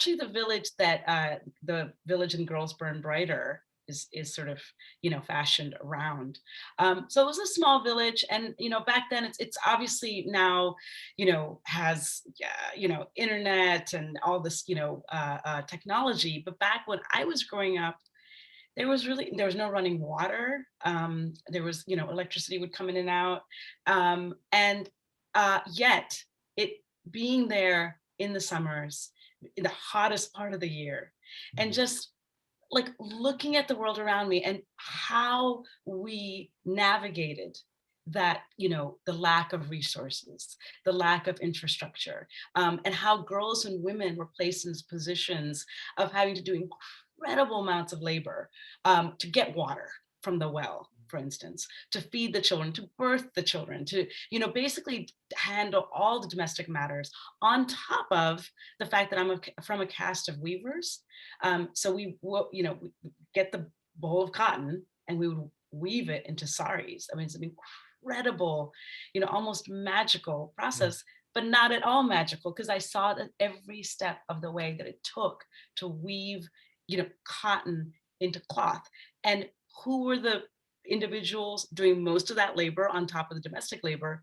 actually the village that the village in Girls Burn Brighter is sort of, fashioned around. So it was a small village, and back then it's obviously now, has internet and all this technology. But back when I was growing up, there was no running water. There was, electricity would come in and out, and yet it being there in the summers, in the hottest part of the year, and just like looking at the world around me and how we navigated that, the lack of resources, the lack of infrastructure, and how girls and women were placed in positions of having to do incredible amounts of labor, to get water from the well, for instance, to feed the children, to birth the children, to, basically handle all the domestic matters, on top of the fact that from a caste of weavers. So we get the bowl of cotton and we would weave it into saris. I mean, it's an incredible, almost magical process, but not at all magical, because I saw that every step of the way that it took to weave, cotton into cloth. And who were the individuals doing most of that labor on top of the domestic labor?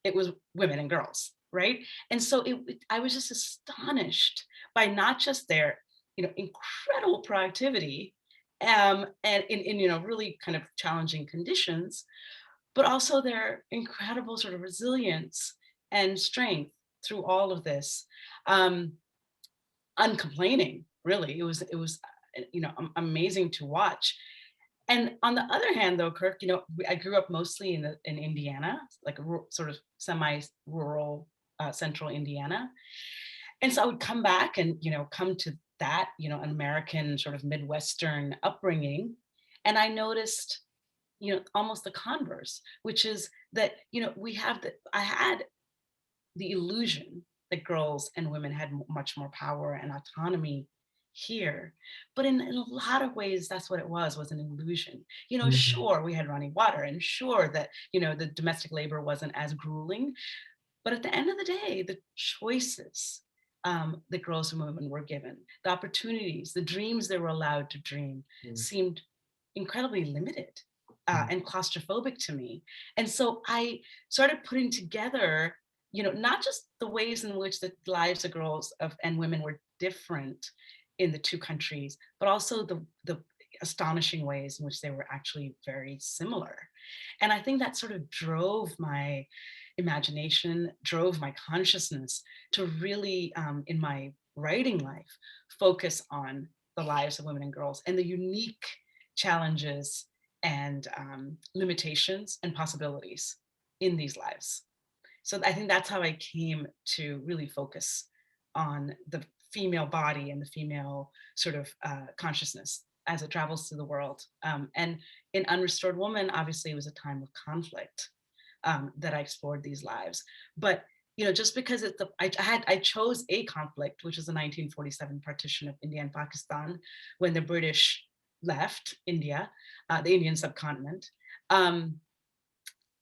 It was women and girls, right? And so I was just astonished by not just their, incredible productivity, and in really kind of challenging conditions, but also their incredible sort of resilience and strength through all of this, uncomplaining. Really, it was amazing to watch. And on the other hand, though, Kirk, I grew up mostly in Indiana, like sort of semi-rural, central Indiana. And so I would come back and, come to that, an American sort of Midwestern upbringing. And I noticed, almost the converse, which is that, I had the illusion that girls and women had much more power and autonomy here. But in a lot of ways, that's what it was an illusion. Mhm. Sure, we had running water, and sure that, the domestic labor wasn't as grueling. But at the end of the day, the choices, that girls and women were given, the opportunities, the dreams they were allowed to dream, Mhm. seemed incredibly limited, Mhm. and claustrophobic to me. And so I started putting together, not just the ways in which the lives of girls and women were different in the two countries, but also the astonishing ways in which they were actually very similar. And I think that sort of drove my imagination, drove my consciousness to really, in my writing life, focus on the lives of women and girls and the unique challenges and, limitations and possibilities in these lives. So I think that's how I came to really focus on the female body and the female sort of, consciousness as it travels through the world. And in Unrestored Woman, obviously, it was a time of conflict, that I explored these lives. But just because I chose a conflict, which is the 1947 partition of India and Pakistan, when the British left India, the Indian subcontinent. Um,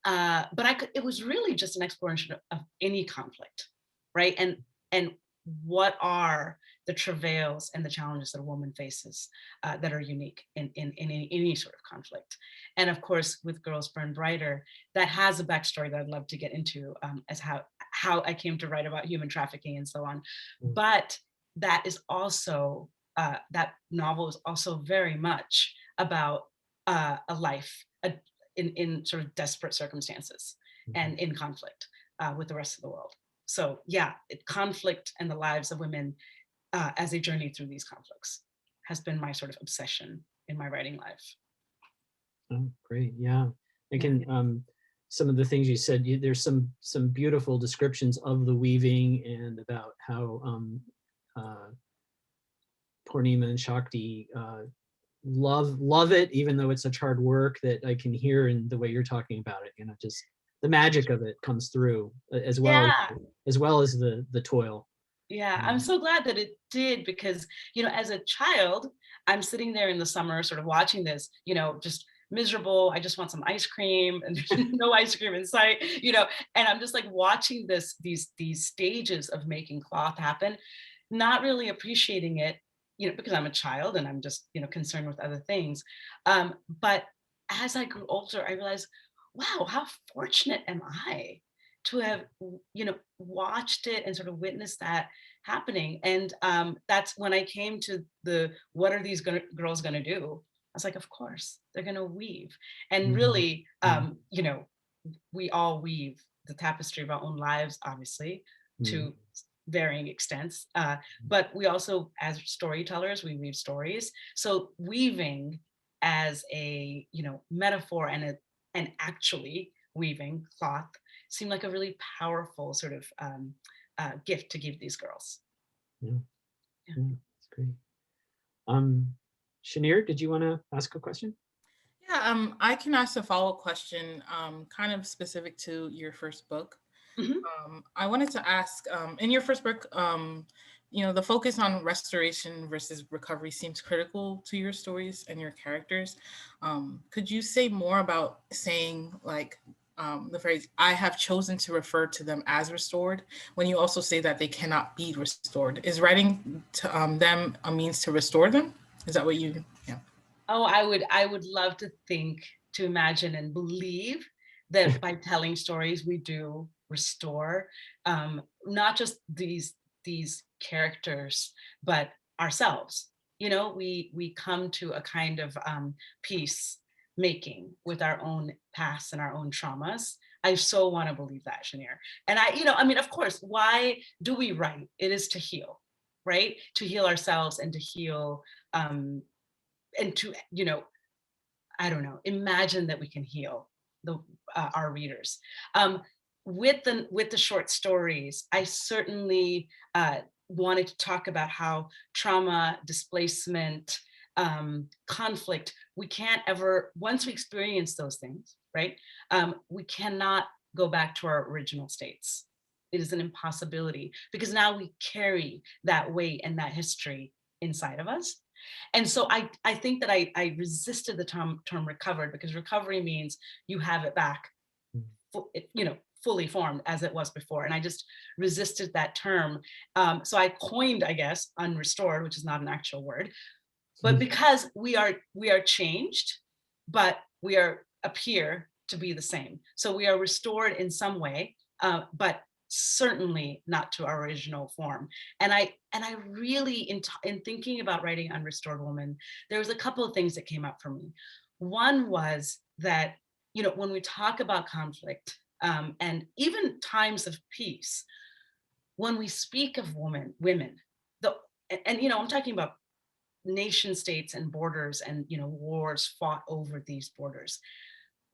but it was really just an exploration of any conflict, right? And what are the travails and the challenges that a woman faces, that are unique in any sort of conflict. And of course, with Girls Burn Brighter, that has a backstory that I'd love to get into, as how I came to write about human trafficking and so on. Mhm. But that is also, that novel is also very much about, a life, in sort of desperate circumstances Mhm. and in conflict, with the rest of the world. So yeah, conflict and the lives of women, as they journey through these conflicts, has been my sort of obsession in my writing life. Oh, great. Yeah. I Yeah. can, some of the things you said, there's some beautiful descriptions of the weaving and about how uh, Purnima and Shakti love it, even though it's such hard work that I can hear in the way you're talking about it. Just the magic of it comes through, Yeah. as well as the toil. Yeah, I'm Um, so glad that it did, because, as a child, I'm sitting there in the summer sort of watching this, just miserable. I just want some ice cream, and there's no ice cream in sight, and I'm just like watching these stages of making cloth happen. not really appreciating it, because I'm a child and I'm just, concerned with other things. But as I grew older, I realized, wow, how fortunate am I to have, watched it and sort of witnessed that happening. And that's when I came to what are these girls going to do? I was like, of course, they're going to weave. And Mhm. really, Mm, we all weave the tapestry of our own lives, obviously, mm, to varying extents. But we also, as storytellers, we weave stories. So weaving as a metaphor and actually weaving cloth seemed like a really powerful sort of gift to give these girls. yeah, Yeah. yeah, that's great. Um, Shanir, did you want to ask a question? Yeah, I can ask a follow-up question, kind of specific to your first book. Mhm. I wanted to ask, in your first book, the focus on restoration versus recovery seems critical to your stories and your characters. Could you say more about saying like the phrase "I have chosen to refer to them as restored" when you also say that they cannot be restored? Is writing to, them a means to restore them? Is that what you? Yeah. Oh, I would love to think, to imagine and believe that by telling stories we do restore, not just these characters, but ourselves. We come to a kind of peace making with our own past and our own traumas. I so want to believe that, Shanir. And I mean, of course, why do we write? It is to heal, right? To heal ourselves and to heal um, and to I don't know, imagine that we can heal our readers. um, with the short stories, I certainly wanted to talk about how trauma, displacement, conflict, we can't ever, once we experience those things, right, we cannot go back to our original states. It is an impossibility because now we carry that weight and that history inside of us. And so I think that I resisted the term recovered, because recovery means you have it back, fully formed as it was before. And I just resisted that term. So I coined, I guess, unrestored, which is not an actual word, but because we are changed, but we appear to be the same. So we are restored in some way, but certainly not to our original form. And I really, in thinking about writing Unrestored Woman, there was a couple of things that came up for me. One was that, when we talk about conflict, and even times of peace, when we speak of women, the and I'm talking about nation states and borders and wars fought over these borders.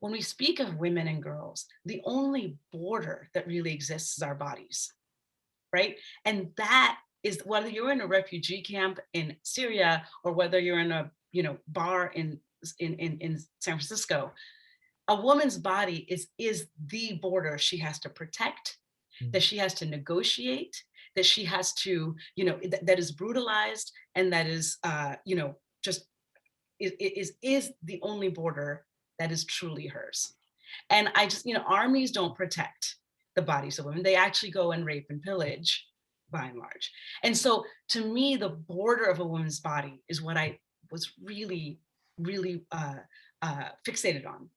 When we speak of women and girls, the only border that really exists is our bodies, right? And that is, whether you're in a refugee camp in Syria or whether you're in a bar in San Francisco, a woman's body is the border she has to protect, that she has to negotiate, that she has to, that is brutalized, and that is, just is the only border that is truly hers. And I just, armies don't protect the bodies of women. They actually go and rape and pillage by and large. And so to me, the border of a woman's body is what I was really, really fixated on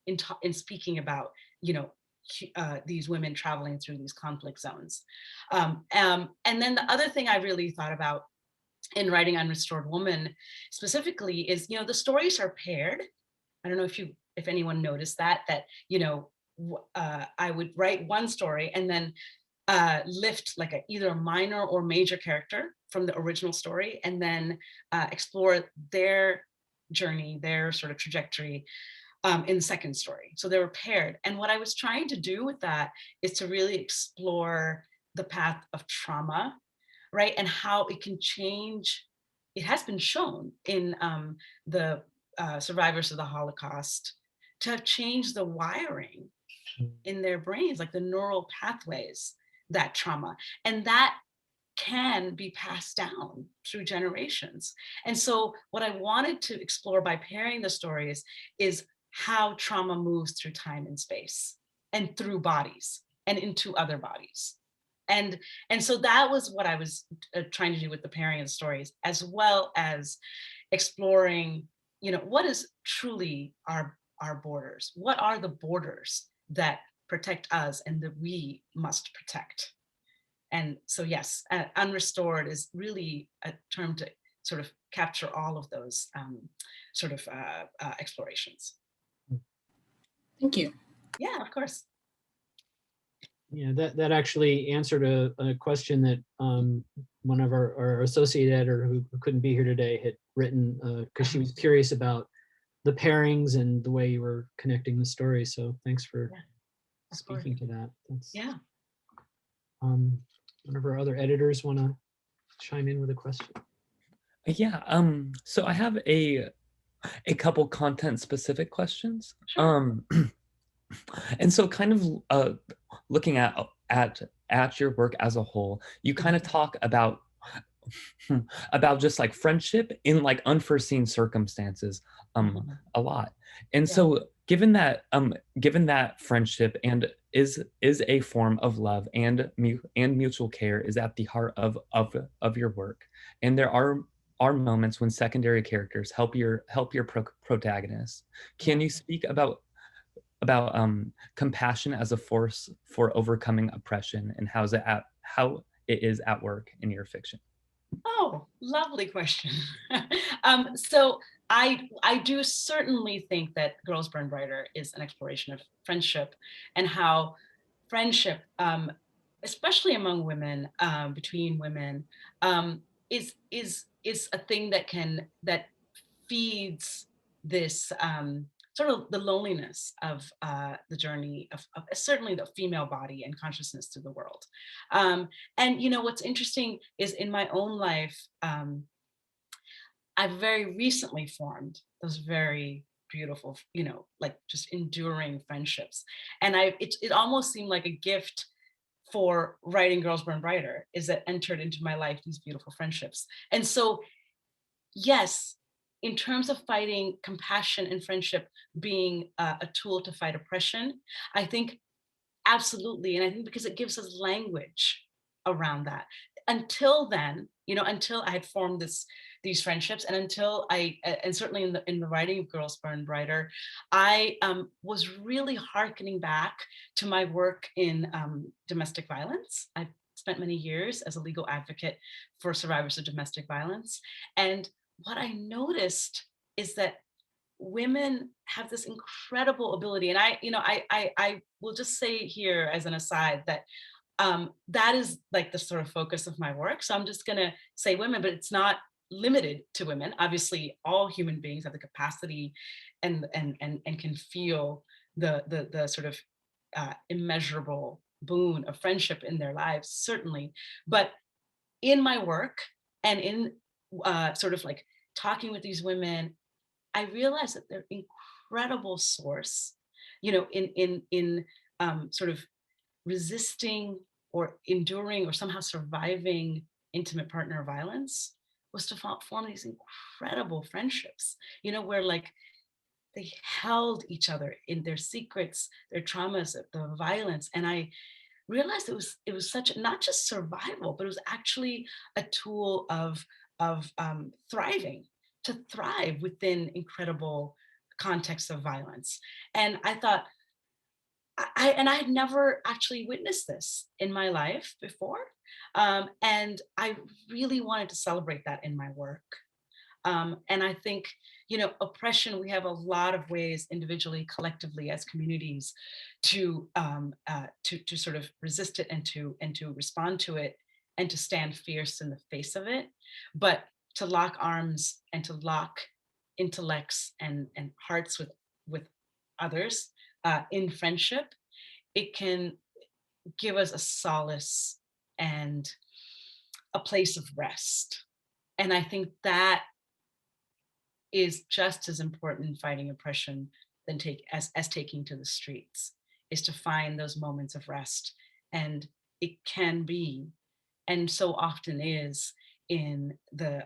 in speaking about, these women traveling through these conflict zones. And then the other thing I really thought about in writing Unrestored Woman specifically is, the stories are paired. I don't know if anyone noticed that, I would write one story and then lift like either a minor or major character from the original story, and then explore their journey, their sort of trajectory in the second story. So they were paired. And what I was trying to do with that is to really explore the path of trauma, right? And how it can change. It has been shown in the survivors of the Holocaust to have changed the wiring in their brains, like the neural pathways, that trauma. And that can be passed down through generations. And so what I wanted to explore by pairing the stories is how trauma moves through time and space and through bodies and into other bodies. and and so that was what I was trying to do with the pairing of the stories, as well as exploring, what is truly our borders, what are the borders that protect us and that we must protect. And so yes, unrestored is really a term to sort of capture all of those sort of explorations. Thank you. Yeah, of course. Yeah, that actually answered a question that one of our associate editor who couldn't be here today had written, because she was curious about the pairings and the way you were connecting the story. So thanks for Yeah, of course. speaking to that. That's, Yeah. one of our other editors want to chime in with a question. Yeah, so I have a couple content specific questions. Sure. And so kind of looking at your work as a whole, you kind of talk about just like friendship in like unforeseen circumstances a lot. And Yeah. so given that friendship and is a form of love and mutual care is at the heart of your work, and there are moments when secondary characters help your protagonist. Can you speak about compassion as a force for overcoming oppression, and how it is at work in your fiction? Oh, lovely question. So I do certainly think that Girls Burn Brighter is an exploration of friendship, and how friendship, especially among women, between women, is a thing that feeds this, sort of the loneliness of the journey of certainly the female body and consciousness to the world. And what's interesting is, in my own life, I've very recently formed those very beautiful, like just enduring friendships. And it almost seemed like a gift for writing Girls Burn Brighter, is that entered into my life these beautiful friendships. And so yes, in terms of fighting compassion and friendship being a tool to fight oppression, I think absolutely. And I think because it gives us language around that. Until then, until I had formed these friendships, and until and certainly in the writing of Girls Burn Brighter, I was really hearkening back to my work in domestic violence. I spent many years as a legal advocate for survivors of domestic violence. And what I noticed is that women have this incredible ability, and I will just say here as an aside that that is like the sort of focus of my work. So I'm just going to say women, but it's not limited to women. Obviously, all human beings have the capacity and can feel the sort of immeasurable boon of friendship in their lives, certainly. But in my work, and in sort of like talking with these women, I realized that they're incredible source, in sort of resisting or enduring or somehow surviving intimate partner violence, was to form these incredible friendships, where like they held each other in their secrets, their traumas, the violence. And I realized it was such not just survival, but it was actually a tool of thriving, to thrive within incredible contexts of violence. And I thought, I had never actually witnessed this in my life before. And I really wanted to celebrate that in my work. And I think, oppression, we have a lot of ways individually, collectively, as communities to sort of resist it and to respond to it and to stand fierce in the face of it. But to lock arms and to lock intellects and hearts with others in friendship, it can give us a solace and a place of rest. And I think that is just as important in fighting oppression than as taking to the streets, is to find those moments of rest. And it can be, and so often is, in the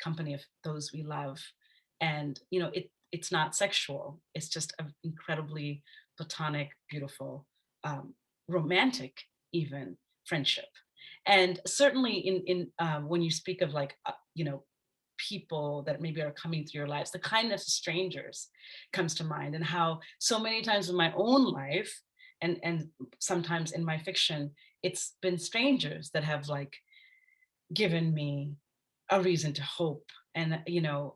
company of those we love. And it's not sexual, it's just an incredibly platonic, beautiful, romantic even friendship. And certainly in when you speak of like, people that maybe are coming through your lives, the kindness of strangers comes to mind, and how so many times in my own life, and sometimes in my fiction, it's been strangers that have like given me a reason to hope, and a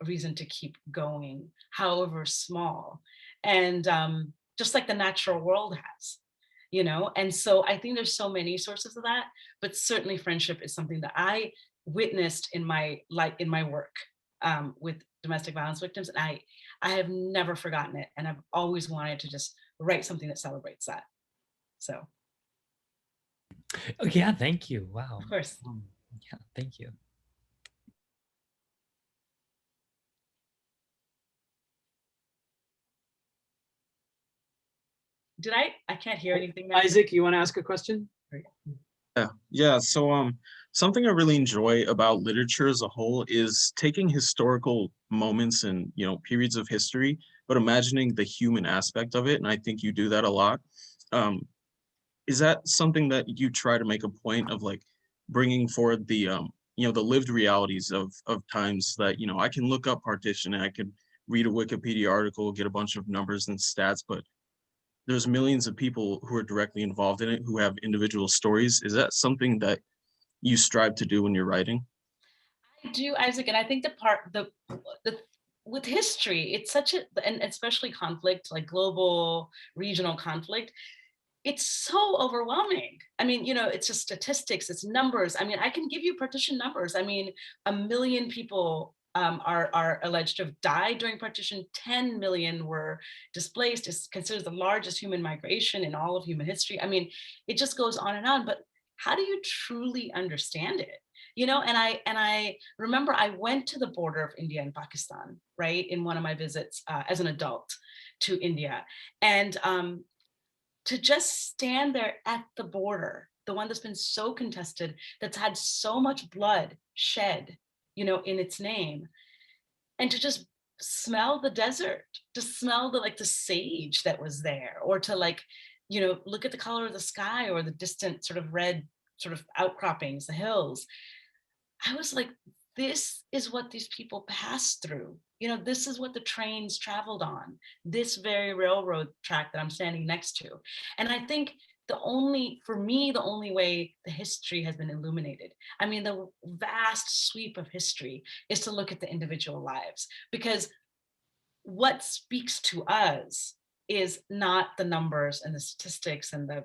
reason to keep going, however small. And just like the natural world has, and so I think there's so many sources of that, but certainly friendship is something that I witnessed in my work, with domestic violence victims, and I have never forgotten it, and I've always wanted to just write something that celebrates that. So Oh, yeah, thank you. Wow. of course. Um, yeah, thank you. Did I can't hear anything now. Isaac, you want to ask a question? Yeah. So something I really enjoy about literature as a whole is taking historical moments and periods of history, but imagining the human aspect of it. And I think you do that a lot. Um, is that something that you try to make a point of, like, bringing forward the the lived realities of times that I can look up partition and I could read a Wikipedia article, get a bunch of numbers and stats, but there's millions of people who are directly involved in it who have individual stories. Is that something that you strive to do when you're writing? I do, Isaac, and I think the with history, it's such a, and especially conflict, like global, regional conflict, it's so overwhelming. I mean, it's just statistics, it's numbers. I mean, I can give you partition numbers. I mean, 1 million people are alleged to have died during partition. 10 million were displaced. It's considered the largest human migration in all of human history. I mean, it just goes on and on. But how do you truly understand it? And I remember I went to the border of India and Pakistan, right, in one of my visits as an adult to India, and to just stand there at the border, the one that's been so contested, that's had so much blood shed, in its name, and to just smell the desert, to smell the sage that was there, or to look at the color of the sky or the distant sort of red sort of outcroppings, the hills. I was like, this is what these people passed through. This is what the trains traveled on, this very railroad track that I'm standing next to. And I think for me, the only way the history has been illuminated, I mean, the vast sweep of history, is to look at the individual lives, because what speaks to us is not the numbers and the statistics and the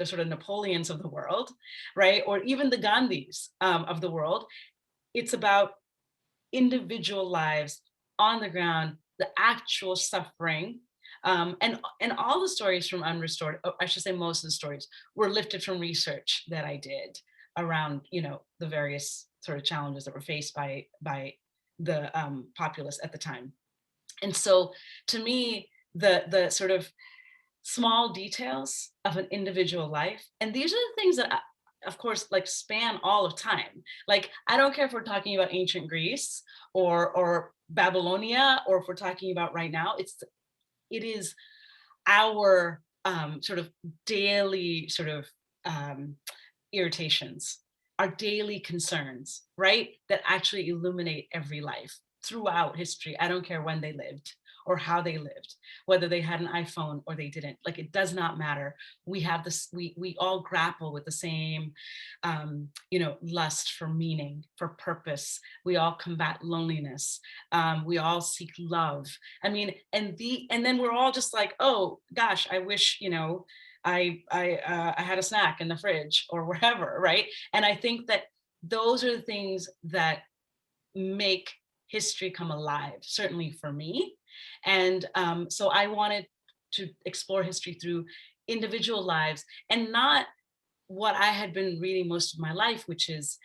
sort of Napoleons of the world, right? Or even the Gandhis of the world. It's about individual lives on the ground, the actual suffering. And all the stories from Unrestored, I should say most of the stories, were lifted from research that I did around, the various sort of challenges that were faced by the populace at the time. And so to me, the sort of small details of an individual life, and these are the things that of course, like, span all of time. Like, I don't care if we're talking about ancient Greece or Babylonia, or if we're talking about right now, it is our sort of daily sort of irritations, our daily concerns, right, that actually illuminate every life throughout history. I don't care when they lived or how they lived, whether they had an iPhone or they didn't. Like, it does not matter. We have this, we all grapple with the same lust for meaning, for purpose. We all combat loneliness. We all seek love. I mean, and then we're all just like, oh gosh, I wish I had a snack in the fridge or wherever, right? And I think that those are the things that make history come alive, certainly for me. And so I wanted to explore history through individual lives, and not what I had been reading most of my life, which is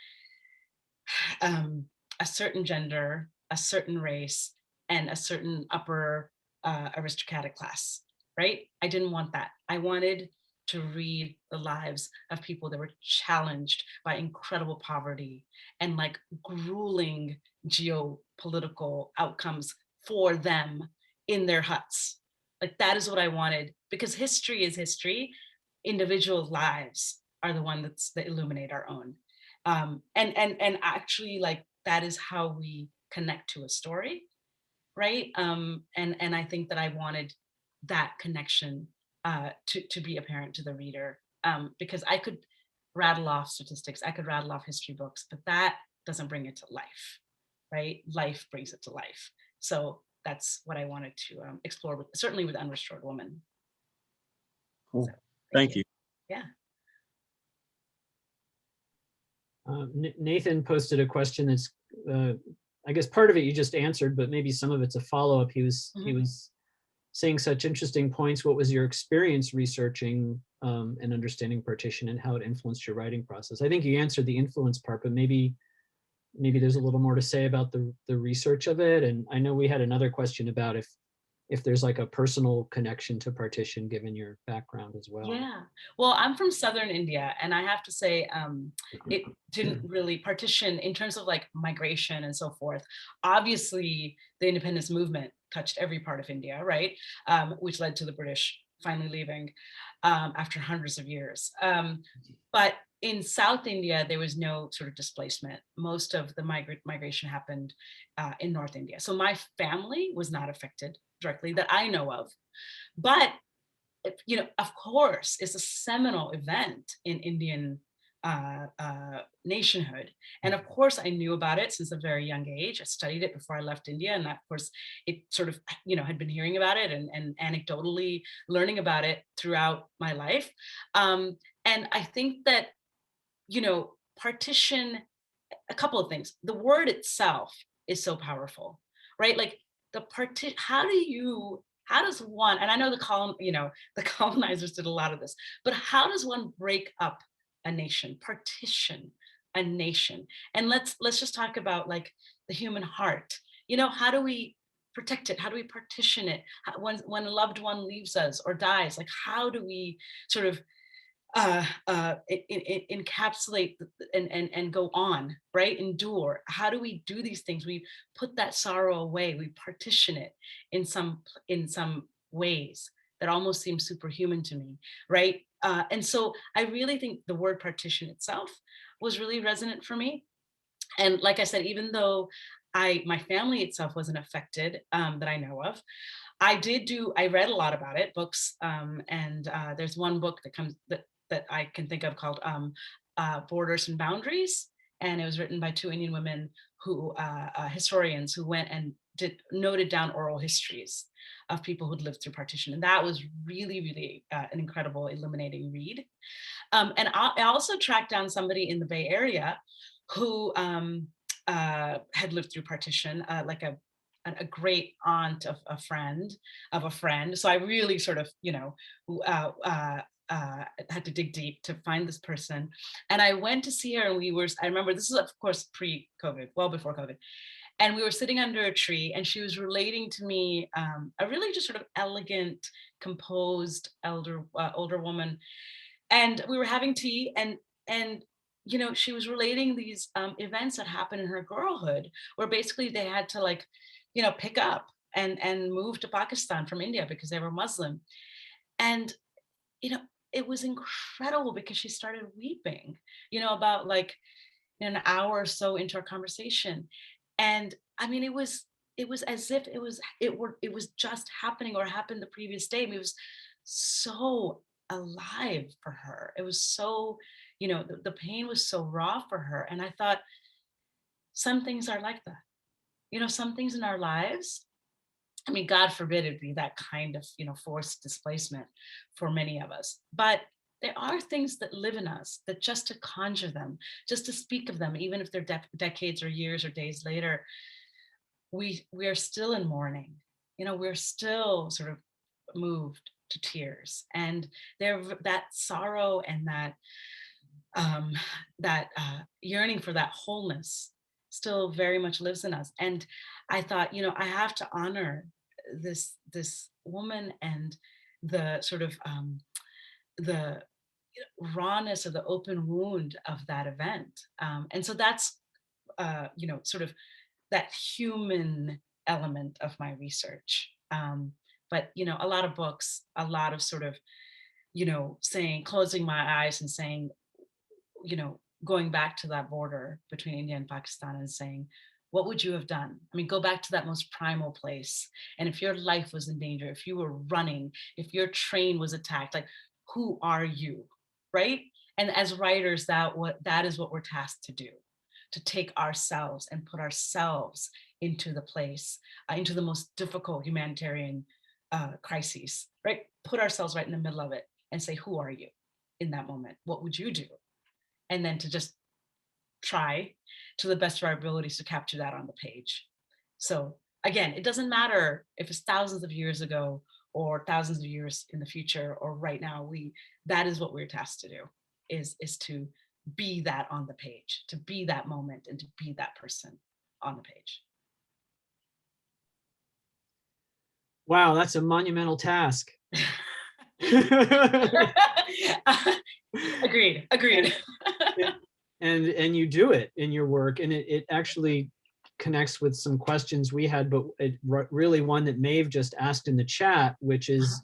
a certain gender, a certain race, and a certain upper aristocratic class, right? I didn't want that. I wanted to read the lives of people that were challenged by incredible poverty and like grueling geopolitical outcomes for them in their huts. Like, that is what I wanted, because history is history. Individual lives are the one that illuminate our own. And actually, like, that is how we connect to a story, right? And I think that I wanted that connection to be apparent to the reader, because I could rattle off statistics, I could rattle off history books, but that doesn't bring it to life, right? Life brings it to life. So that's what I wanted to explore with, certainly with Unrestored Woman. Cool. So, Thank you. Yeah. Nathan posted a question that's, I guess part of it you just answered, but maybe some of it's a follow-up. He was saying such interesting points. What was your experience researching and understanding partition and how it influenced your writing process? I think you answered the influence part, but maybe there's a little more to say about the research of it. And I know we had another question about if there's like a personal connection to partition given your background as well. Yeah, well, I'm from Southern India, and I have to say, it didn't really partition in terms of like migration and so forth. Obviously, the independence movement touched every part of India, right? Which led to the British finally leaving after hundreds of years. But in South India, there was no sort of displacement. Most of the migration happened in North India. So my family was not affected directly that I know of. But of course, it's a seminal event in Indian nationhood. And of course, I knew about it since a very young age. I studied it before I left India. And of course, it sort of, had been hearing about it and anecdotally learning about it throughout my life. And I think that, partition, a couple of things. The word itself is so powerful, right? Like the partition, how does one, and I know the colonizers did a lot of this, but how does one break up a nation, partition a nation? And let's just talk about like the human heart. How do we protect it? How do we partition it? When a loved one leaves us or dies, like how do we sort of encapsulate and go on, right? Endure. How do we do these things? We put that sorrow away. We partition it in some ways that almost seem superhuman to me, right? And so I really think the word partition itself was really resonant for me. And like I said, even though my family itself wasn't affected that I know of, I read a lot about it, books, and there's one book that I can think of called Borders and Boundaries. And it was written by two Indian women historians who went and noted down oral histories of people who'd lived through partition. And that was really, really an incredible, illuminating read. And I also tracked down somebody in the Bay Area who had lived through partition, like a great aunt of a friend. So I really sort of, had to dig deep to find this person. And I went to see her, and I remember this is of course pre-COVID, well before COVID. And we were sitting under a tree, and she was relating to me a really just sort of elegant, composed, older woman. And we were having tea, and she was relating these events that happened in her girlhood, where basically they had to pick up and move to Pakistan from India because they were Muslim. And it was incredible because she started weeping, about like an hour or so into our conversation. And I mean, it was as if it was just happening or happened the previous day. I mean, it was so alive for her. It was so, the pain was so raw for her. And I thought, some things are like that. Some things in our lives, I mean, God forbid it be that kind of, forced displacement for many of us. But there are things that live in us that just to conjure them, just to speak of them, even if they're decades or years or days later, we are still in mourning. We're still sort of moved to tears, and that sorrow and that yearning for that wholeness still very much lives in us. And I thought, I have to honor this woman and the sort of the rawness of the open wound of that event. And so that's sort of that human element of my research. But a lot of books, a lot of sort of, closing my eyes and saying, going back to that border between India and Pakistan and saying, what would you have done? I mean, go back to that most primal place. And if your life was in danger, if you were running, if your train was attacked, like, who are you, right? And as writers, that is what we're tasked to do, to take ourselves and put ourselves into the place, into the most difficult humanitarian crises, right? Put ourselves right in the middle of it and say, who are you in that moment? What would you do? And then to just try to the best of our abilities to capture that on the page. So again, it doesn't matter if it's thousands of years ago or thousands of years in the future or right now. That is what we're tasked to do, is to be that on the page, to be that moment and to be that person on the page. Wow, that's a monumental task. Agreed. And you do it in your work, and it actually connects with some questions we had, but really one that Maeve just asked in the chat, which is,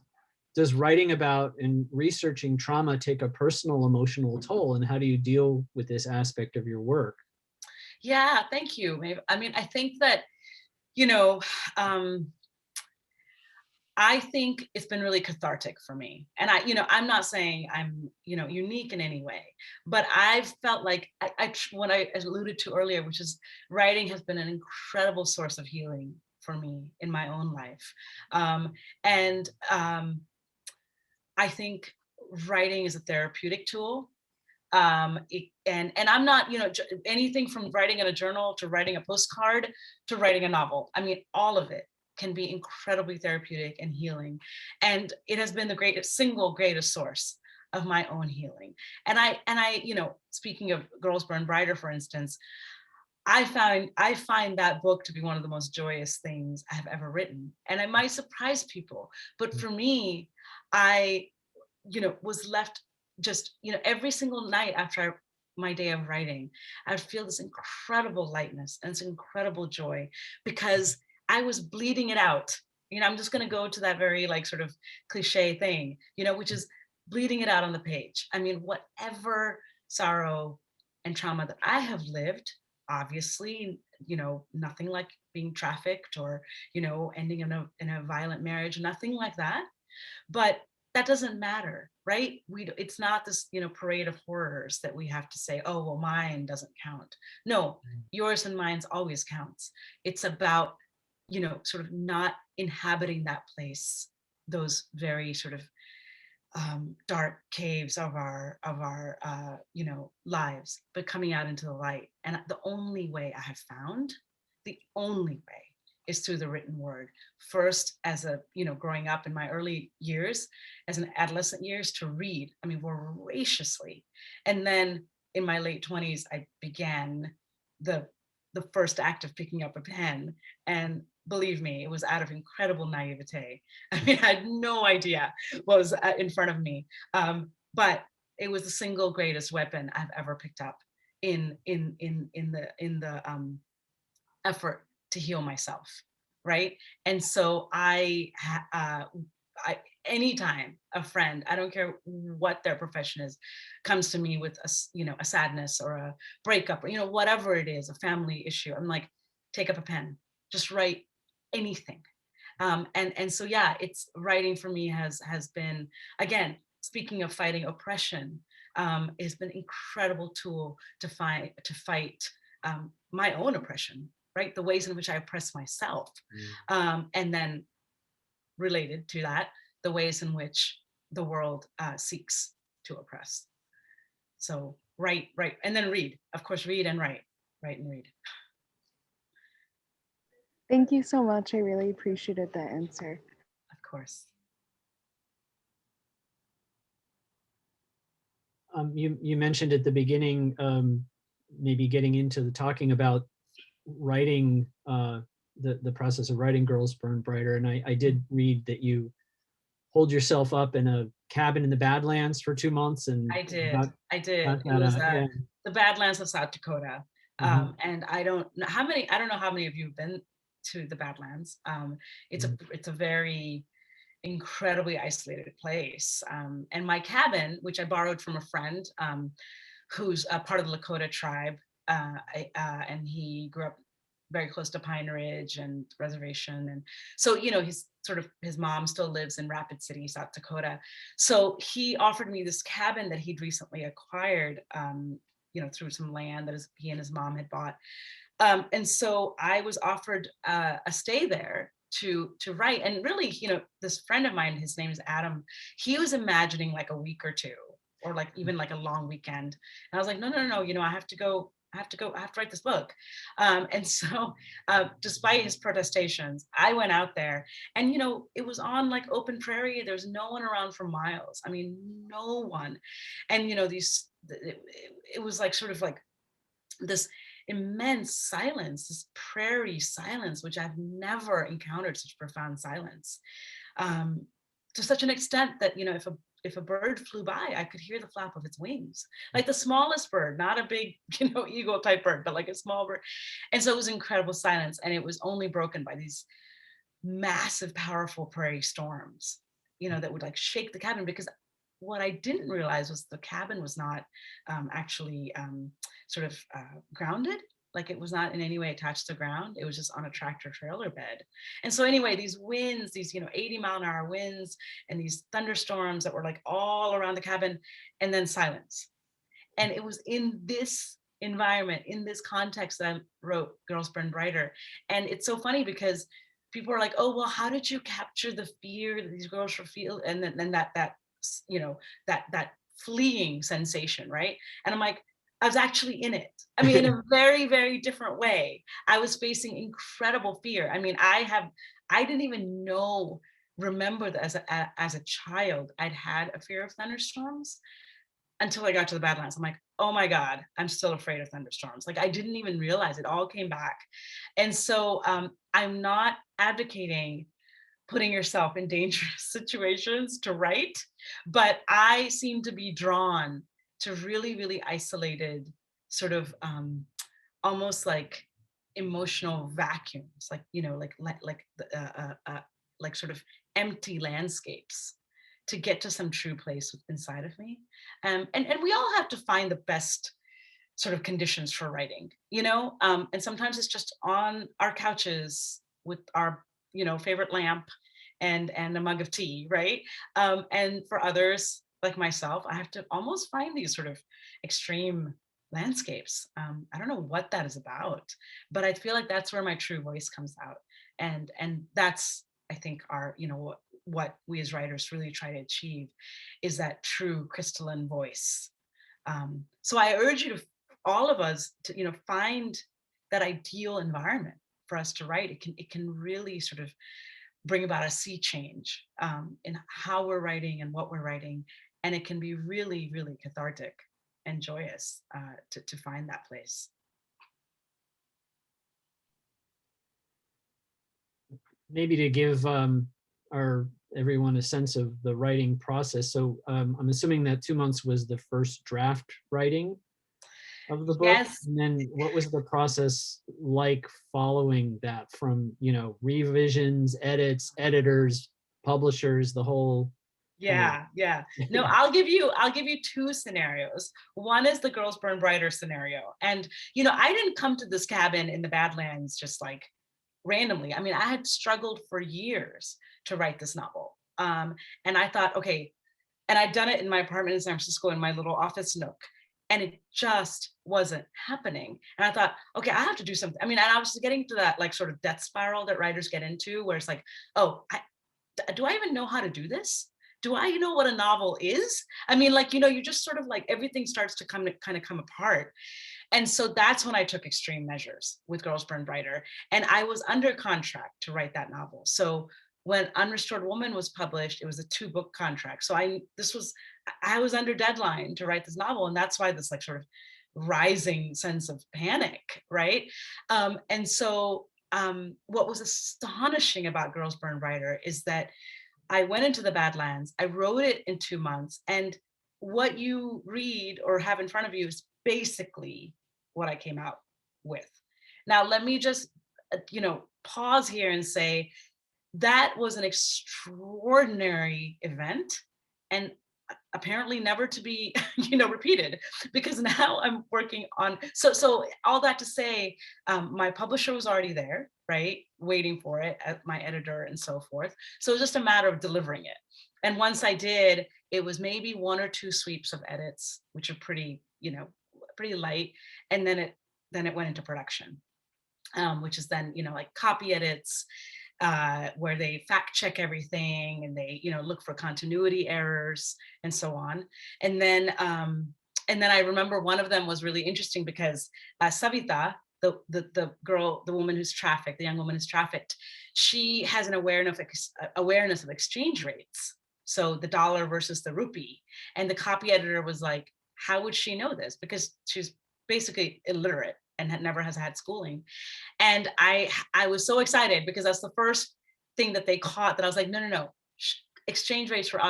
does writing about and researching trauma take a personal emotional toll, and how do you deal with this aspect of your work? Yeah, thank you, Maeve. I mean, I think that, I think it's been really cathartic for me. And I'm not saying I'm, unique in any way, but I've felt like what I alluded to earlier, which is writing has been an incredible source of healing for me in my own life. I think writing is a therapeutic tool. And I'm not, anything from writing in a journal to writing a postcard to writing a novel. I mean, all of it can be incredibly therapeutic and healing. And it has been the single greatest source of my own healing. And I, speaking of Girls Burn Brighter, for instance, I find that book to be one of the most joyous things I have ever written. And I might surprise people, but for me, I, was left just, every single night after my day of writing, I feel this incredible lightness and this incredible joy, because I was bleeding it out. I'm just going to go to that very sort of cliche thing, which is bleeding it out on the page. I mean, whatever sorrow and trauma that I have lived, obviously, nothing like being trafficked or, ending in a violent marriage, nothing like that. But that doesn't matter, right? It's not this, parade of horrors that we have to say, oh, well, mine doesn't count. No, yours and mine's always counts. It's about, sort of not inhabiting that place, those very sort of dark caves of our lives, but coming out into the light. And the only way I have found, the only way, is through the written word. First, as growing up in my early years, as an adolescent years, to read, I mean, voraciously. And then in my late 20s, I began the first act of picking up a pen. And believe me, it was out of incredible naivete. I mean, I had no idea what was in front of me. But it was the single greatest weapon I've ever picked up in the effort to heal myself, right? And so anytime a friend, I don't care what their profession is, comes to me with a sadness or a breakup or whatever it is, a family issue, I'm like, take up a pen, just write anything. And so yeah, it's writing for me has been, again, speaking of fighting oppression, it's been an incredible tool to fight my own oppression, right? The ways in which I oppress myself. And then related to that, the ways in which the world seeks to oppress. So write, and then read, of course, read and write and read. Thank you so much. I really appreciated that answer. Of course. You mentioned at the beginning, maybe getting into the talking about writing, the process of writing Girls Burn Brighter. And I did read that you hold yourself up in a cabin in the Badlands for 2 months. And I did. It was the Badlands of South Dakota. And I don't know how many of you have been to the Badlands. It's a very incredibly isolated place. And my cabin, which I borrowed from a friend, who's a part of the Lakota tribe. And he grew up very close to Pine Ridge and reservation. And so, he's sort of, his mom still lives in Rapid City, South Dakota. So he offered me this cabin that he'd recently acquired, through some land that he and his mom had bought. And so I was offered a stay there to write. And really, this friend of mine, his name is Adam, he was imagining like a week or two, or like even like a long weekend. And I was like, no, I have to write this book. And so despite his protestations, I went out there, and, it was on like open prairie. There's no one around for miles. I mean, no one. And, it was like sort of like this immense silence, this prairie silence, which I've never encountered such profound silence, to such an extent that, if a bird flew by, I could hear the flap of its wings, like the smallest bird, not a big, eagle type bird, but like a small bird. And so it was incredible silence. And it was only broken by these massive, powerful prairie storms, that would like shake the cabin. Because what I didn't realize was the cabin was not actually sort of grounded. Like it was not in any way attached to the ground. It was just on a tractor trailer bed. And so anyway, these winds, these 80-mile-an-hour winds, and these thunderstorms that were like all around the cabin, and then silence. And it was in this environment, in this context, that I wrote Girls Burn Brighter. And it's so funny because people are like, oh, well, how did you capture the fear that these girls were feeling? And then that fleeing sensation, right? And I'm like, I was actually in it. I mean, in a very, very different way. I was facing incredible fear. I mean, I didn't even remember that as a child, I'd had a fear of thunderstorms until I got to the Badlands. I'm like, oh my God, I'm still afraid of thunderstorms. Like I didn't even realize it all came back. And so I'm not advocating putting yourself in dangerous situations to write, but I seem to be drawn to really, really isolated, sort of almost like emotional vacuums, like like sort of empty landscapes, to get to some true place inside of me. And we all have to find the best sort of conditions for writing, and sometimes it's just on our couches with our favorite lamp and a mug of tea, right? And for others like myself, I have to almost find these sort of extreme landscapes. I don't know what that is about, but I feel like that's where my true voice comes out. And that's, I think, our, what we as writers really try to achieve, is that true crystalline voice. So I urge you to, all of us, to find that ideal environment for us to write. It can really sort of bring about a sea change in how we're writing and what we're writing, and it can be really, really cathartic and joyous to find that place. Maybe to give everyone a sense of the writing process. So I'm assuming that 2 months was the first draft writing of the book. Yes. And then what was the process like following that, from, revisions, edits, editors, publishers, the whole? Yeah. No, I'll give you two scenarios. One is the Girls Burn Brighter scenario. And, I didn't come to this cabin in the Badlands just like randomly. I mean, I had struggled for years to write this novel. And I thought, okay, and I'd done it in my apartment in San Francisco in my little office nook, and it just wasn't happening. And I thought, okay, I have to do something. I mean, and I was getting to that like sort of death spiral that writers get into, where it's like, oh, do I even know how to do this? Do I know what a novel is? I mean, like, you just sort of like everything starts to kind of come apart. And so that's when I took extreme measures with Girls Burn Brighter. And I was under contract to write that novel. So when Unrestored Woman was published, it was a 2-book contract. So I was under deadline to write this novel. And that's why this like sort of rising sense of panic, right? And so what was astonishing about Girls Burn Brighter is that I went into the Badlands, I wrote it in 2 months, and what you read or have in front of you is basically what I came out with. Now, let me just, pause here and say that was an extraordinary event. And apparently never to be, repeated, because now I'm working on, so all that to say, my publisher was already there, right? Waiting for it, my editor and so forth. So it was just a matter of delivering it. And once I did, it was maybe 1 or 2 sweeps of edits, which are pretty, pretty light. And then it went into production, which is then, like copy edits, where they fact check everything and they, look for continuity errors and so on. And then I remember one of them was really interesting because Savita, the girl, the woman who's trafficked, the young woman who's trafficked, she has an awareness of exchange rates. So the dollar versus the rupee. And the copy editor was like, how would she know this? Because she's basically illiterate and never has had schooling. And I was so excited because that's the first thing that they caught, that I was like, no. Exchange rates were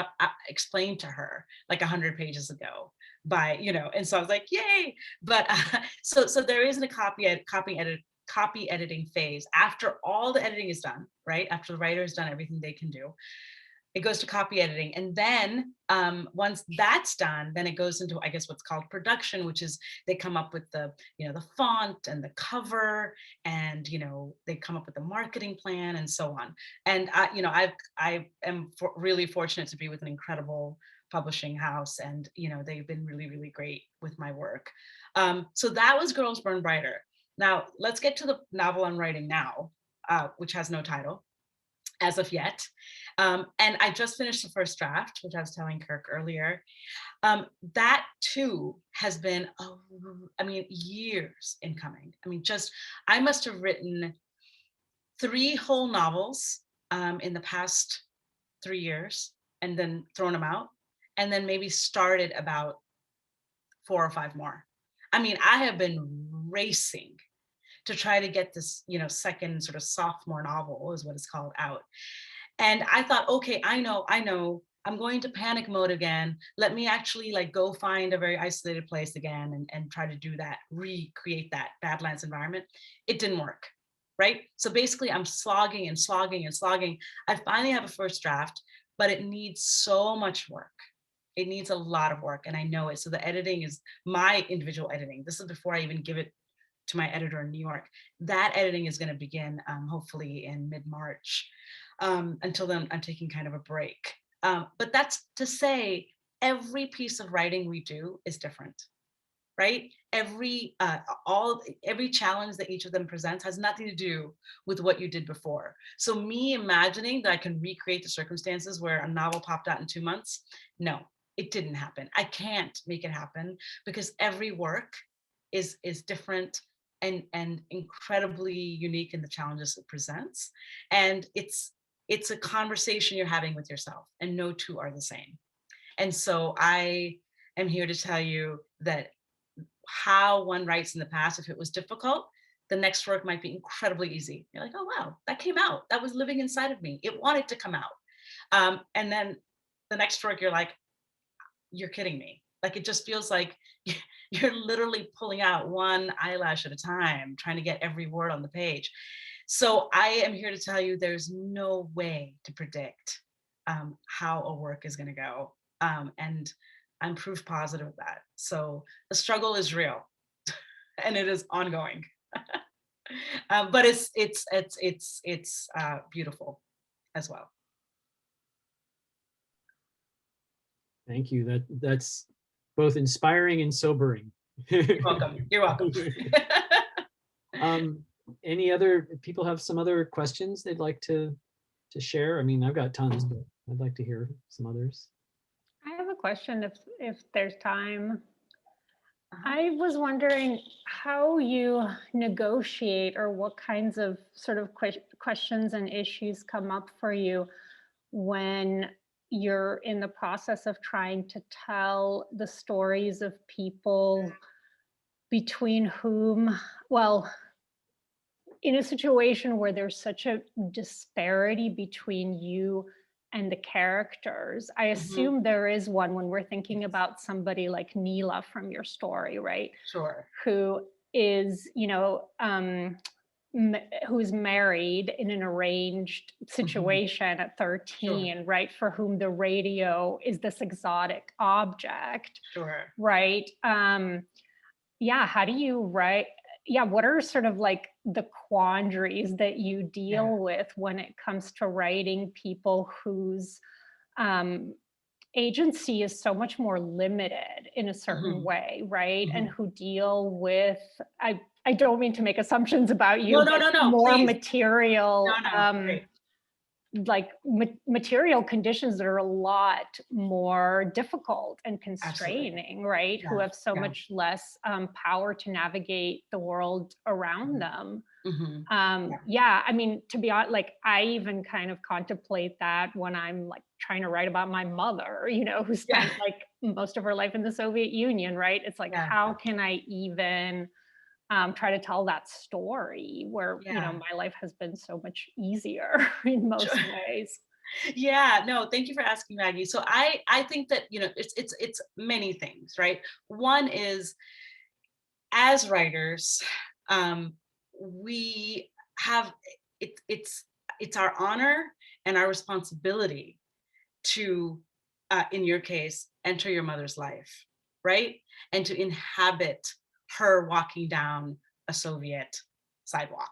explained to her like 100 pages ago by, and so I was like, yay. But so there isn't a copy editing phase. After all the editing is done, right? After the writer has done everything they can do, it goes to copy editing. And then once that's done, then it goes into, I guess, what's called production, which is they come up with the, the font and the cover, and, they come up with the marketing plan and so on. And, I am really fortunate to be with an incredible publishing house, and, they've been really, really great with my work. So that was Girls Burn Brighter. Now let's get to the novel I'm writing now, which has no title as of yet. And I just finished the first draft, which I was telling Kirk earlier. That too has been, years in coming. I must have written 3 whole novels in the past 3 years, and then thrown them out, and then maybe started about 4 or 5 more. I have been racing to try to get this, second sort of sophomore novel, is what it's called, out. And I thought, okay, I know, I'm going to panic mode again. Let me actually go find a very isolated place again and try to do that, recreate that Badlands environment. It didn't work, right? So basically I'm slogging. I finally have a first draft, but it needs so much work. It needs a lot of work, and I know it. So the editing is my individual editing. This is before I even give it to my editor in New York. That editing is going to begin hopefully in mid-March. Until then, I'm taking kind of a break. But that's to say, every piece of writing we do is different, right? Every challenge that each of them presents has nothing to do with what you did before. So me imagining that I can recreate the circumstances where a novel popped out in 2 months, no, it didn't happen. I can't make it happen because every work is different and incredibly unique in the challenges it presents. And it's a conversation you're having with yourself, and no two are the same. And so I am here to tell you that how one writes in the past, if it was difficult, the next work might be incredibly easy. You're like, oh, wow, that came out. That was living inside of me. It wanted to come out. And then the next work, you're like, you're kidding me. It just feels like you're literally pulling out one eyelash at a time, trying to get every word on the page. So I am here to tell you there's no way to predict how a work is going to go. And I'm proof positive of that. So the struggle is real and it is ongoing. But it's beautiful as well. Thank you. That's both inspiring and sobering. You're welcome. You're welcome. Any other people have some other questions they'd like to share? I've got tons, but I'd like to hear some others. I have a question if there's time. I was wondering how you negotiate, or what kinds of sort of questions and issues come up for you when you're in the process of trying to tell the stories of people between whom, well, in a situation where there's such a disparity between you and the characters. I assume there is one when we're thinking about somebody like Neela from your story, right? Sure. Who is, who's married in an arranged situation at 13, right? For whom the radio is this exotic object, right? Yeah, how do you write? Yeah, what are sort of like the quandaries that you deal with when it comes to writing people whose agency is so much more limited in a certain way, right? And who deal with, I don't mean to make assumptions about you, but more please. material, like material conditions that are a lot more difficult and constraining, right? Who have so much less power to navigate the world around them. Yeah, I mean, to be honest, like I even kind of contemplate that when I'm like trying to write about my mother, you know, who spent like most of her life in the Soviet Union, right? It's like, how can I even try to tell that story where, you know, my life has been so much easier in most ways. Yeah, no, thank you for asking, Maggie. So I think that, you know, it's many things, right? One is, as writers, we have it's our honor and our responsibility to, in your case, enter your mother's life, right? And to inhabit her walking down a Soviet sidewalk,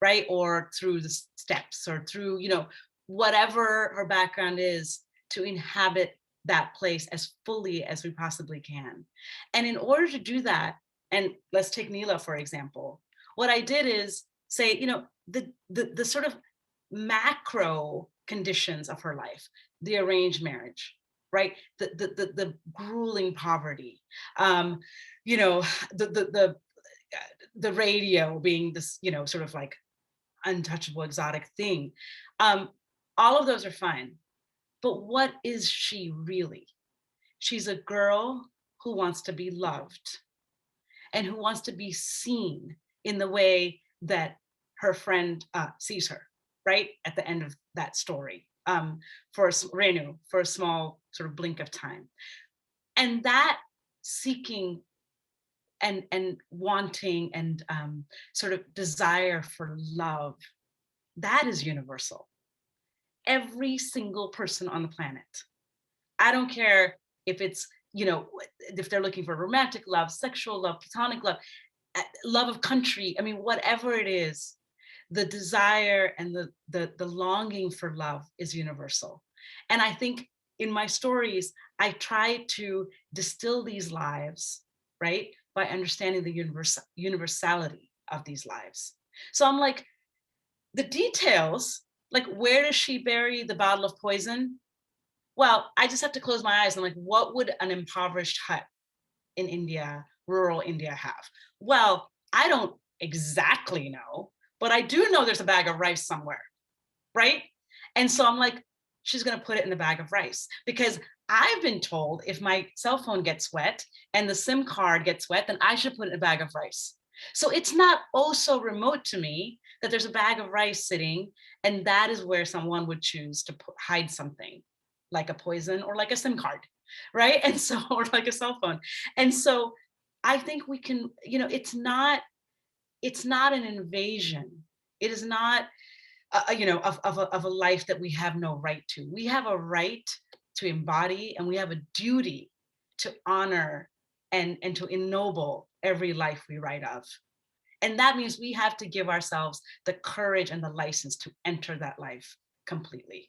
right? Or through the steps, or through, you know, whatever her background is, to inhabit that place as fully as we possibly can. And in order to do that, and let's take Neela, for example, what I did is say, you know, the sort of macro conditions of her life, the arranged marriage, right? The grueling poverty, you know, the radio being this, you know, sort of like untouchable exotic thing. All of those are fine. But what is she really? She's a girl who wants to be loved and who wants to be seen in the way that her friend sees her, right? At the end of that story, for Renu, for a small sort of blink of time. And that seeking and wanting and sort of desire for love, that is universal. Every single person on the planet. I don't care if it's, you know, if they're looking for romantic love, sexual love, platonic love, love of country. I mean, whatever it is, the desire and the longing for love is universal. And I think in my stories, I try to distill these lives, right, by understanding the universality of these lives. So I'm like, the details, like where does she bury the bottle of poison? Well, I just have to close my eyes. I'm like, what would an impoverished hut in India, rural India have? Well, I don't exactly know, but I do know there's a bag of rice somewhere, right? And so I'm like, she's gonna put it in the bag of rice, because I've been told if my cell phone gets wet and the SIM card gets wet, then I should put it in a bag of rice. So it's not oh so remote to me that there's a bag of rice sitting, and that is where someone would choose to hide something, like a poison or like a SIM card, right? And so, or like a cell phone. And so I think we can, you know, it's not an invasion. It is not, you know, of a life that we have no right to. We have a right to embody, and we have a duty to honor and to ennoble every life we write of. And that means we have to give ourselves the courage and the license to enter that life completely.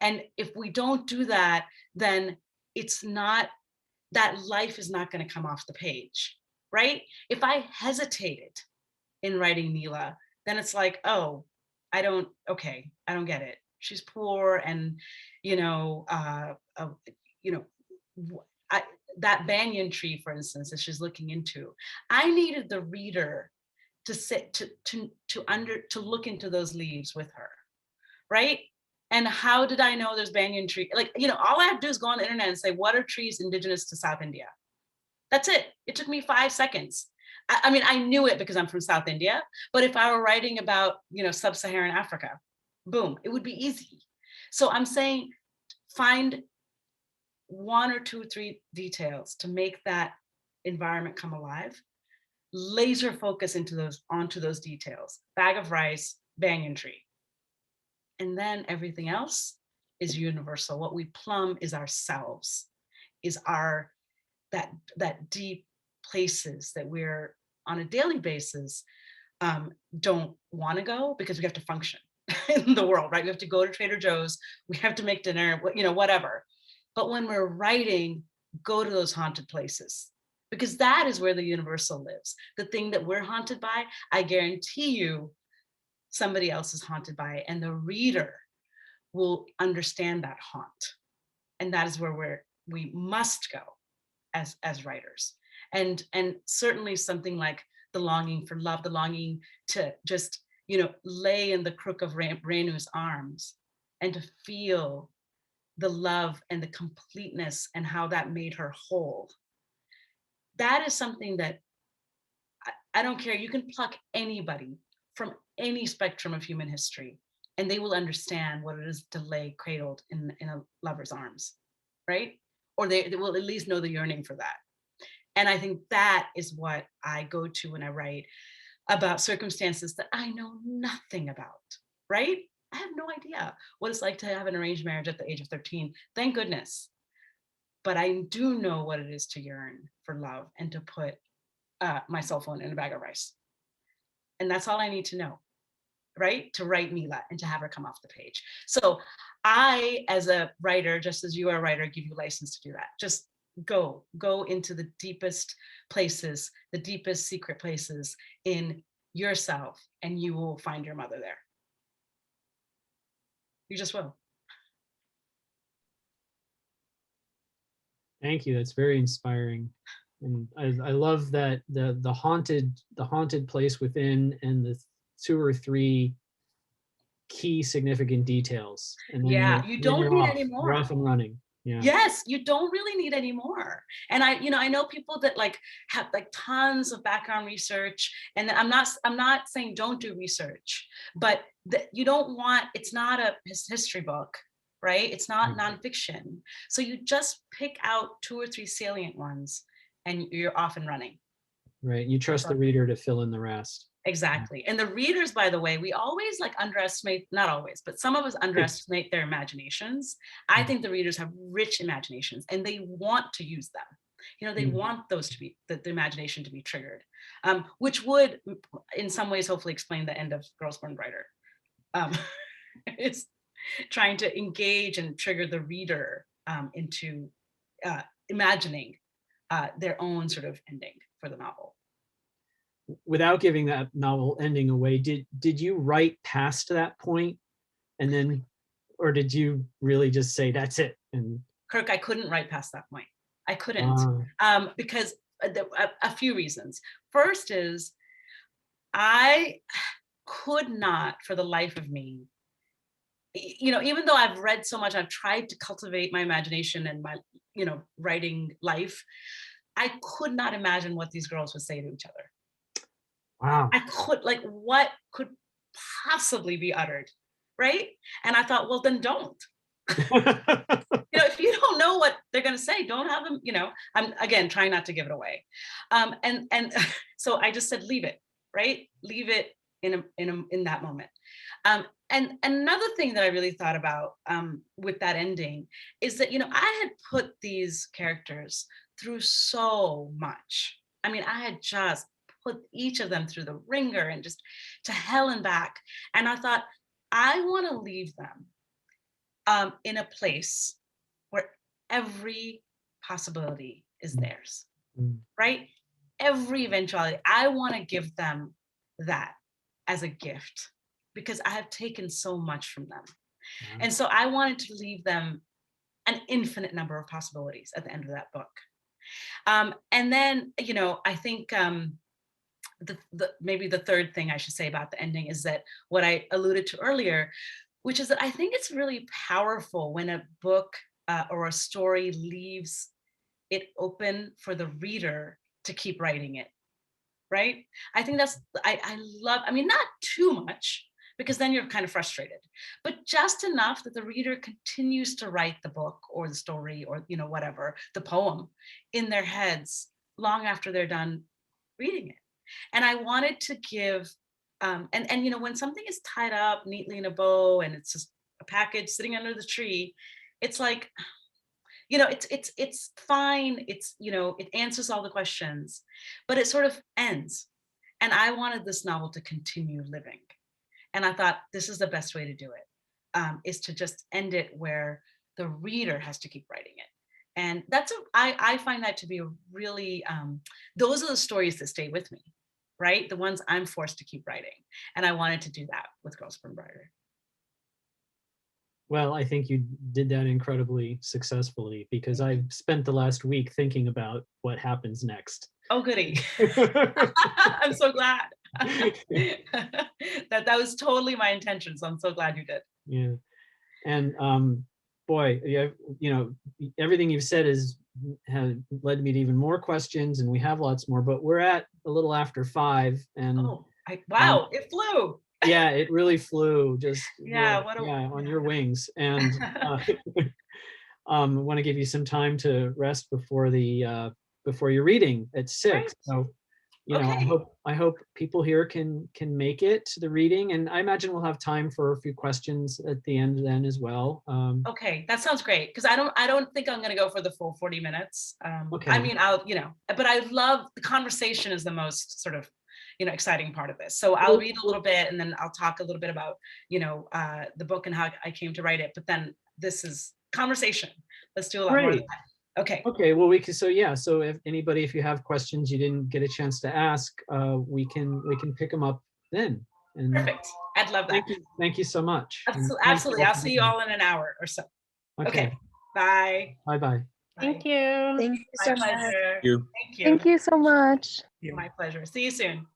And if we don't do that, then it's not, that life is not going to come off the page, right? If I hesitated in writing Neela, then it's like, oh, I don't get it. She's poor, and you know, that banyan tree, for instance, that she's looking into. I needed the reader to sit to look into those leaves with her, right? And how did I know there's banyan tree? Like, you know, all I have to do is go on the internet and say, what are trees indigenous to South India? That's it. It took me 5 seconds. I mean, I knew it because I'm from South India, but if I were writing about, you know, sub-Saharan Africa, boom, it would be easy. So I'm saying, find 1 or 2 or 3 details to make that environment come alive. laser focus onto those details. Bag of rice, banyan tree. And then everything else is universal. What we plumb is ourselves, is that deep places that we're on a daily basis don't want to go because we have to function in the world, right? We have to go to Trader Joe's, we have to make dinner, whatever. But when we're writing, go to those haunted places, because that is where the universal lives. The thing that we're haunted by, I guarantee you somebody else is haunted by it, and the reader will understand that haunt. And that is where we must go as writers. And certainly something like the longing for love, the longing to just, lay in the crook of Renu's arms and to feel the love and the completeness and how that made her whole. That is something that I don't care. You can pluck anybody from any spectrum of human history and they will understand what it is to lay cradled in a lover's arms, right? Or they will at least know the yearning for that. And I think that is what I go to when I write about circumstances that I know nothing about, right? I have no idea what it's like to have an arranged marriage at the age of 13. Thank goodness. But I do know what it is to yearn for love and to put my cell phone in a bag of rice. And that's all I need to know, right? To write Mila and to have her come off the page. So I, as a writer, just as you are a writer, give you license to do that. Just go into the deepest places, the deepest secret places in yourself, and you will find your mother there. You just will. Thank you. That's very inspiring. And I love that the haunted place within and the 2 or 3 key significant details. And then Yeah, you don't need any more. You're off and running. Yeah. Yes, you don't really need any more. And I know people that have tons of background research, and I'm not saying don't do research, but you don't want, it's not a history book, right? It's not nonfiction. So you just pick out 2 or 3 salient ones and you're off and running. Right. You trust the reader to fill in the rest. Exactly. And the readers, by the way, we always underestimate, not always, but some of us underestimate their imaginations. I think the readers have rich imaginations and they want to use them. They want those to be, the imagination to be triggered, which would in some ways hopefully explain the end of Girls Born Brighter. It's trying to engage and trigger the reader into imagining their own sort of ending for the novel. Without giving that novel ending away, did you write past that point, and then, or did you really just say that's it? And Kirk, I couldn't write past that point. I couldn't because a few reasons. First is I could not, for the life of me, even though I've read so much, I've tried to cultivate my imagination and my, writing life. I could not imagine what these girls would say to each other. Wow. I could, what could possibly be uttered, right? And I thought, well, then don't. If you don't know what they're going to say, don't have them, I'm, again, trying not to give it away. And so I just said, leave it, right? Leave it in that moment. And another thing that I really thought about with that ending is that, I had put these characters through so much. I mean, I had just put each of them through the ringer and just to hell and back. And I thought, I want to leave them in a place where every possibility is theirs, right? Every eventuality. I want to give them that as a gift because I have taken so much from them. And so I wanted to leave them an infinite number of possibilities at the end of that book. And then, I think maybe the third thing I should say about the ending is that what I alluded to earlier, which is that I think it's really powerful when a book or a story leaves it open for the reader to keep writing it, right? I think that's, I love, not too much, because then you're kind of frustrated, but just enough that the reader continues to write the book or the story or, whatever, the poem in their heads long after they're done reading it. And I wanted to give, and you know, when something is tied up neatly in a bow and it's just a package sitting under the tree, it's like, you know, it's fine. It's, you know, it answers all the questions, but it sort of ends. And I wanted this novel to continue living. And I thought this is the best way to do it, is to just end it where the reader has to keep writing it. And I find that to be a really, those are the stories that stay with me, right? The ones I'm forced to keep writing. And I wanted to do that with Girl Spring Brighter. Well, I think you did that incredibly successfly, because I've spent the last week thinking about what happens next. Oh, goody. I'm so glad. that was totally my intention. So I'm so glad you did. Yeah. And boy, you know, everything you've said has led me to even more questions, and we have lots more, but we're at a little after 5. And Oh, wow, it flew. yeah, it really flew. Just Yeah, on your wings. And I want to give you some time to rest before your reading at 6. Right. So, you know, Okay. I hope people here can make it to the reading, and I imagine we'll have time for a few questions at the end then as well. Okay, that sounds great, because I don't think I'm going to go for the full 40 minutes. Okay. I mean, I'll, you know, but I love the conversation is the most sort of, you know, exciting part of this. So I'll read a little bit and then I'll talk a little bit about, you know, the book and how I came to write it. But then this is conversation. Let's do a lot more of Great. that. Okay. Okay, well, we can, so yeah, so if you have questions you didn't get a chance to ask, we can pick them up then. And Perfect. I'd love that. Thank you so much. Absolutely. I'll see you all in an hour or so. Okay. Bye. Bye-bye. Thank you. Thank you My so much. pleasure. You. Thank you. Thank you so much. My pleasure. See you soon.